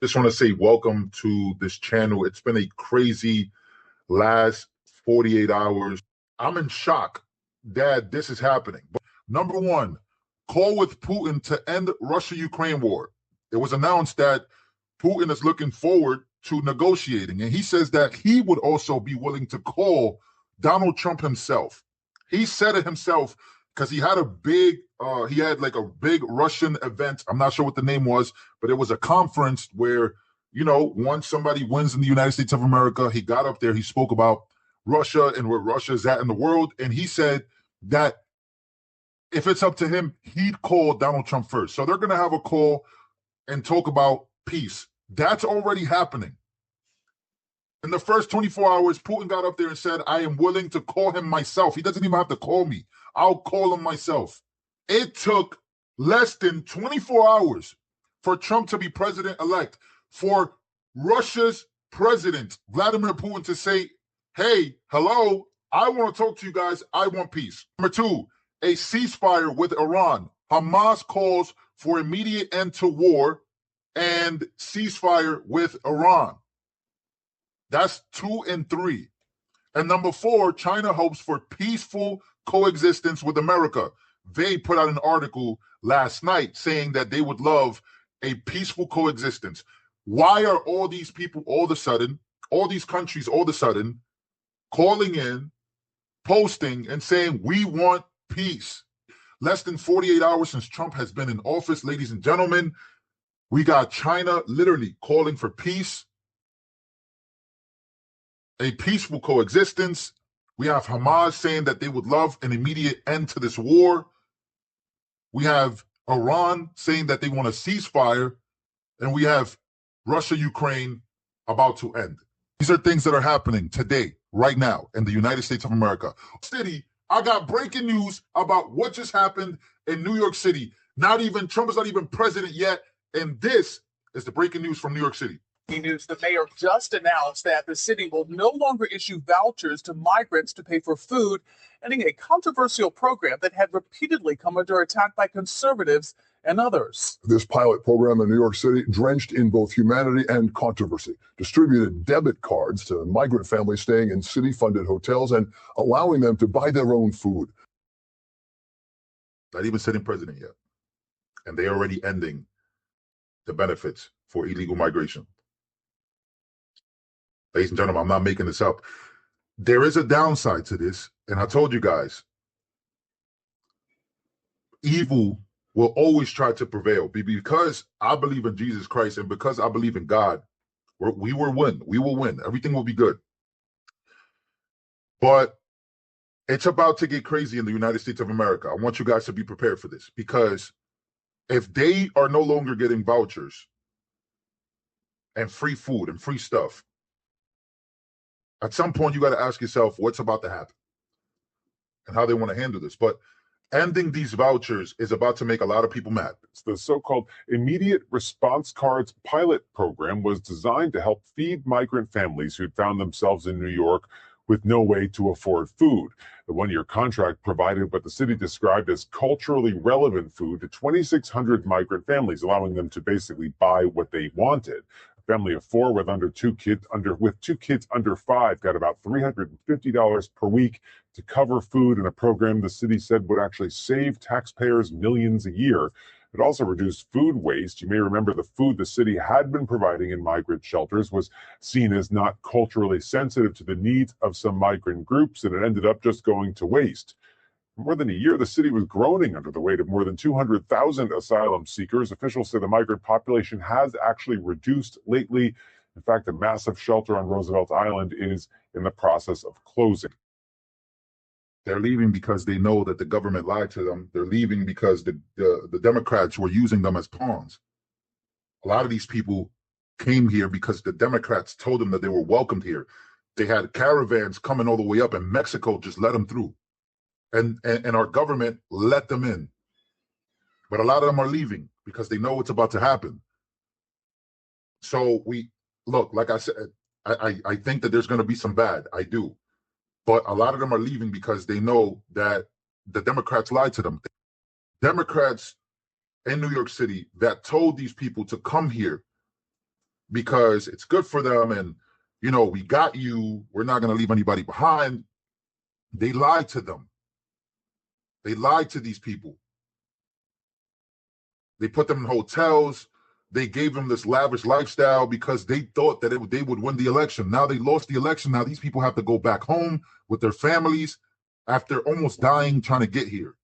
Just want to say welcome to this channel. It's been a crazy last 48 hours. I'm in shock that this is happening. But number one, call with Putin to end Russia-Ukraine war. It was announced that Putin is looking forward to negotiating, and he says that he would also be willing to call Donald Trump himself. He said it himself because he had like a big Russian event. I'm not sure what the name was, but it was a conference where, once somebody wins in the United States of America, he got up there, he spoke about Russia and where Russia is at in the world. And he said that if it's up to him, he'd call Donald Trump first. So they're going to have a call and talk about peace. That's already happening. In the first 24 hours, Putin got up there and said, I am willing to call him myself. He doesn't even have to call me. I'll call him myself. It took less than 24 hours for Trump to be president-elect, for Russia's president, Vladimir Putin, to say, hey, hello, I want to talk to you guys. I want peace. Number two, a ceasefire with Iran. Hamas calls for immediate end to war and ceasefire with Iran. That's 2 and 3. And number 4, China hopes for peaceful coexistence with America. They put out an article last night saying that they would love a peaceful coexistence. Why are all these people all of a sudden, all these countries all of a sudden, calling in, posting, and saying, we want peace? Less than 48 hours since Trump has been in office, ladies and gentlemen, we got China literally calling for peace, a peaceful coexistence. We have Hamas saying that they would love an immediate end to this war. We have Iran saying that they want a ceasefire. And we have Russia, Ukraine about to end. These are things that are happening today, right now, in the United States of America. City, I got breaking news about what just happened in New York City. Trump is not even president yet. And this is the breaking news from New York City. News, the mayor just announced that the city will no longer issue vouchers to migrants to pay for food, ending a controversial program that had repeatedly come under attack by conservatives and others. This pilot program in New York City, drenched in both humanity and controversy, distributed debit cards to migrant families staying in city-funded hotels and allowing them to buy their own food. Not even sitting president yet. And they're already ending the benefits for illegal migration. Ladies and gentlemen, I'm not making this up. There is a downside to this, and I told you guys, evil will always try to prevail. Because I believe in Jesus Christ and because I believe in God, we will win. We will win. Everything will be good. But it's about to get crazy in the United States of America. I want you guys to be prepared for this, because if they are no longer getting vouchers and free food and free stuff, at some point, you got to ask yourself what's about to happen and how they want to handle this. But ending these vouchers is about to make a lot of people mad. The so-called Immediate Response Cards pilot program was designed to help feed migrant families who'd found themselves in New York with no way to afford food. The one-year contract provided what the city described as culturally relevant food to 2,600 migrant families, allowing them to basically buy what they wanted. Family of 4 with two kids under 5 got about $350 per week to cover food in a program the city said would actually save taxpayers millions a year. It also reduced food waste. You may remember the food the city had been providing in migrant shelters was seen as not culturally sensitive to the needs of some migrant groups, and it ended up just going to waste. For more than a year, the city was groaning under the weight of more than 200,000 asylum seekers. Officials say the migrant population has actually reduced lately. In fact, a massive shelter on Roosevelt Island is in the process of closing. They're leaving because they know that the government lied to them. They're leaving because the Democrats were using them as pawns. A lot of these people came here because the Democrats told them that they were welcomed here. They had caravans coming all the way up, and Mexico just let them through. And our government let them in. But a lot of them are leaving because they know what's about to happen. So like I said, I think that there's going to be some bad. I do. But a lot of them are leaving because they know that the Democrats lied to them. Democrats in New York City that told these people to come here because it's good for them. And, you know, we got you. We're not going to leave anybody behind. They lied to them. They lied to these people. They put them in hotels. They gave them this lavish lifestyle because they thought that they would win the election. Now they lost the election. Now these people have to go back home with their families after almost dying trying to get here.